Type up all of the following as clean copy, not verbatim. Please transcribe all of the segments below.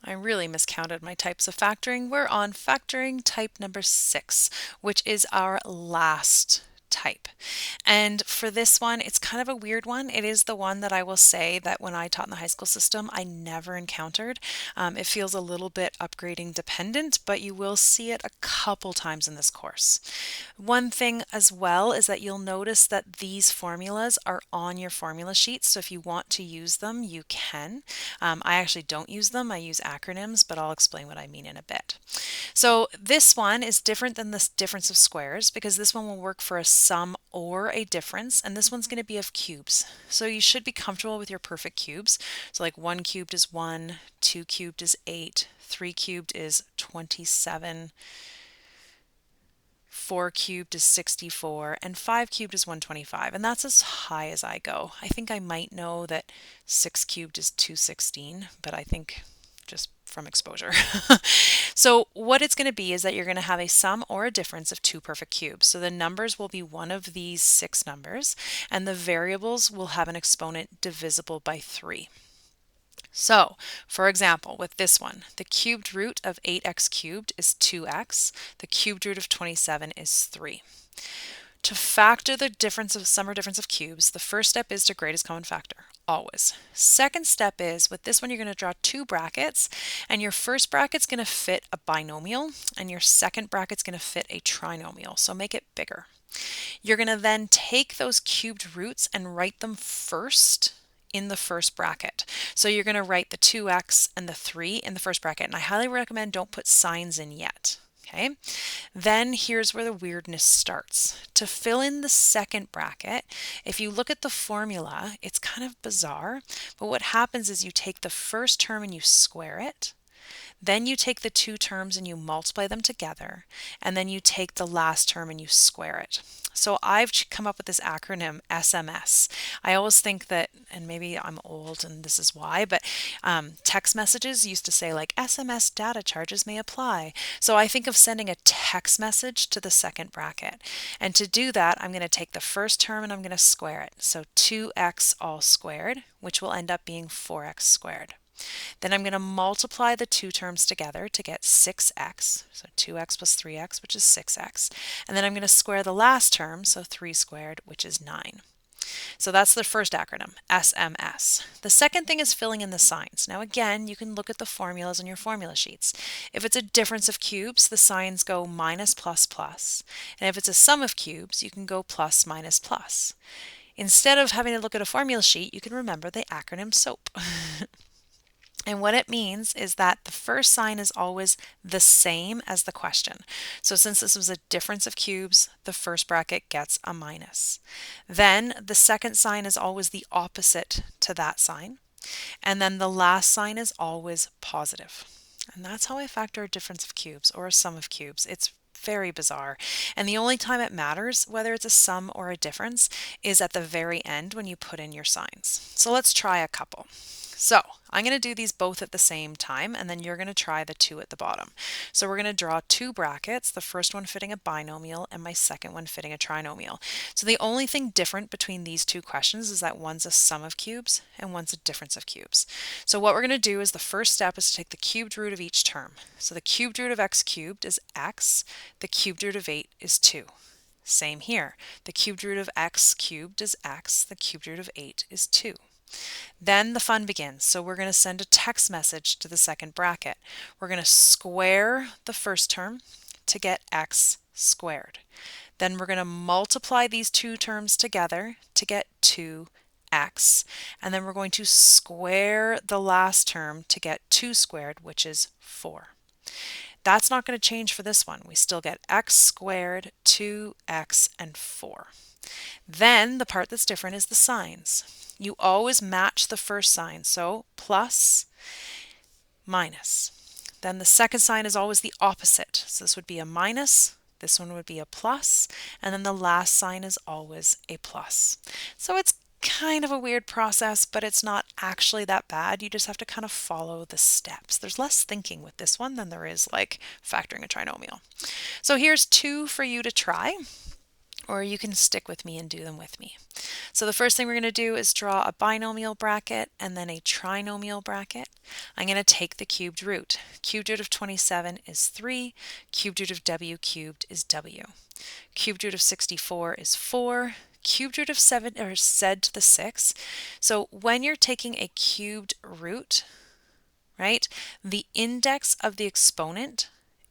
I really miscounted my types of factoring. We're on factoring type number 6, which is our last type. And for this one, it's kind of a weird one. It is the one that I will say that when I taught in the high school system, I never encountered. It feels a little bit upgrading dependent, but you will see it a couple times in this course. One thing as well is that you'll notice that these formulas are on your formula sheet. So if you want to use them, you can. I actually don't use them. I use acronyms, but I'll explain what I mean in a bit. So this one is different than the difference of squares because this one will work for a sum or a difference, and this one's going to be of cubes. So you should be comfortable with your perfect cubes. So like 1 cubed is 1, 2 cubed is 8, 3 cubed is 27, 4 cubed is 64, and 5 cubed is 125. And that's as high as I go. I think I might know that 6 cubed is 216, but I think just from exposure. So what it's going to be is that you're going to have a sum or a difference of two perfect cubes. So the numbers will be one of these 6 numbers, and the variables will have an exponent divisible by 3. So, for example, with this one, the cubed root of 8x cubed is 2x. The cubed root of 27 is 3. To factor the difference of sum or difference of cubes, the first step is to greatest common factor, always. Second step is, with this one, you're going to draw 2 brackets, and your first bracket's going to fit a binomial, and your second bracket's going to fit a trinomial, so make it bigger. You're going to then take those cubed roots and write them first in the first bracket. So you're going to write the 2x and the 3 in the first bracket, and I highly recommend don't put signs in yet. Okay, then here's where the weirdness starts. To fill in the second bracket, if you look at the formula, it's kind of bizarre, but what happens is you take the first term and you square it, then you take the two terms and you multiply them together, and then you take the last term and you square it. So I've come up with this acronym SMS. I always think that, and maybe I'm old and this is why, but text messages used to say like SMS data charges may apply. So I think of sending a text message to the second bracket. And to do that, I'm going to take the first term and I'm going to square it. So 2x all squared, which will end up being 4x squared. Then I'm going to multiply the two terms together to get 6x, so 2x plus 3x, which is 6x. And then I'm going to square the last term, so 3 squared, which is 9. So that's the first acronym, SMS. The second thing is filling in the signs. Now again, you can look at the formulas on your formula sheets. If it's a difference of cubes, the signs go minus, plus, plus. And if it's a sum of cubes, you can go plus, minus, plus. Instead of having to look at a formula sheet, you can remember the acronym SOAP. And what it means is that the first sign is always the same as the question. So since this was a difference of cubes, the first bracket gets a minus. Then the second sign is always the opposite to that sign. And then the last sign is always positive. And that's how I factor a difference of cubes or a sum of cubes. It's very bizarre. And the only time it matters, whether it's a sum or a difference, is at the very end when you put in your signs. So let's try a couple. So I'm going to do these both at the same time, and then you're going to try the two at the bottom. So we're going to draw 2 brackets, the first one fitting a binomial and my second one fitting a trinomial. So the only thing different between these two questions is that one's a sum of cubes and one's a difference of cubes. So what we're going to do is the first step is to take the cubed root of each term. So the cubed root of x cubed is x, the cubed root of 8 is 2. Same here. The cubed root of x cubed is x, the cubed root of 8 is 2. Then the fun begins. So we're going to send a text message to the second bracket. We're going to square the first term to get x squared. Then we're going to multiply these two terms together to get 2x. And then we're going to square the last term to get 2 squared, which is 4. That's not going to change for this one. We still get x squared, 2x, and 4. Then the part that's different is the signs. You always match the first sign, so plus, minus. Then the second sign is always the opposite. So this would be a minus, this one would be a plus, and then the last sign is always a plus. So it's kind of a weird process, but it's not actually that bad. You just have to kind of follow the steps. There's less thinking with this one than there is like factoring a trinomial. So here's 2 for you to try. or you can stick with me and do them with me. So the first thing we're going to do is draw a binomial bracket and then a trinomial bracket. I'm going to take the cubed root. Cubed root of 27 is 3. Cubed root of w cubed is w. Cubed root of 64 is 4. Cubed root of 7 or z to the 6. So when you're taking a cubed root, right, the index of the exponent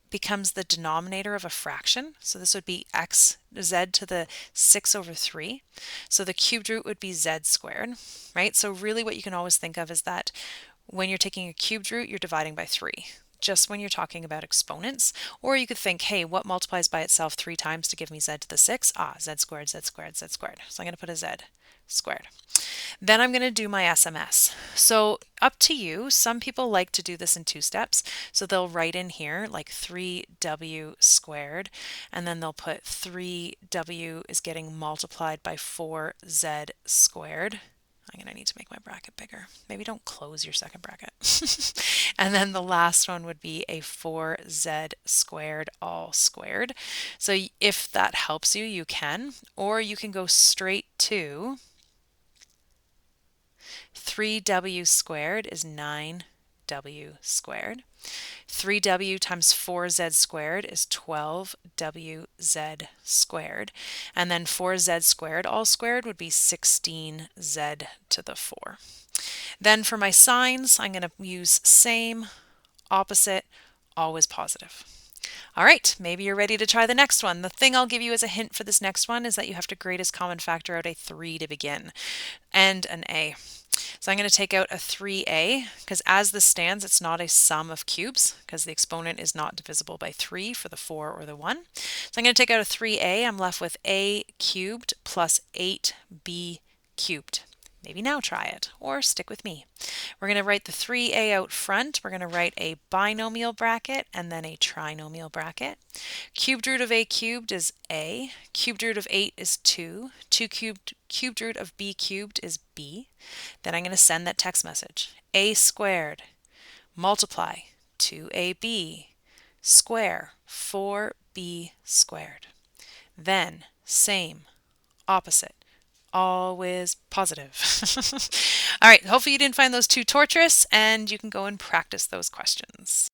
becomes the denominator of a fraction. So this would be z to the 6 over 3. So the cubed root would be z squared, right? So really what you can always think of is that when you're taking a cubed root, you're dividing by 3, just when you're talking about exponents. Or you could think, hey, what multiplies by itself 3 times to give me z to the 6? Z squared, z squared, z squared. So I'm going to put a z squared. Then I'm going to do my SMS. So up to you. Some people like to do this in 2 steps. So they'll write in here like 3w squared, and then they'll put 3w is getting multiplied by 4z squared. I'm going to need to make my bracket bigger. Maybe don't close your second bracket. And then the last one would be a 4z squared all squared. So if that helps you, you can. Or you can go straight to 3w squared is 9w squared. 3w times 4z squared is 12wz squared. And then 4z squared all squared would be 16z to the 4. Then for my signs, I'm going to use same, opposite, always positive. All right, maybe you're ready to try the next one. The thing I'll give you as a hint for this next one is that you have to greatest common factor out a 3 to begin and an a. So I'm going to take out a 3a because as this stands, it's not a sum of cubes because the exponent is not divisible by 3 for the 4 or the 1. So I'm going to take out a 3a. I'm left with a cubed plus 8b cubed. Maybe now try it, or stick with me. We're going to write the 3a out front. We're going to write a binomial bracket and then a trinomial bracket. Cubed root of a cubed is a. Cubed root of 8 is 2. Cubed root of b cubed is b. Then I'm going to send that text message. A squared multiply 2ab square 4b squared. Then same, opposite, always positive. All right, hopefully you didn't find those too torturous and you can go and practice those questions.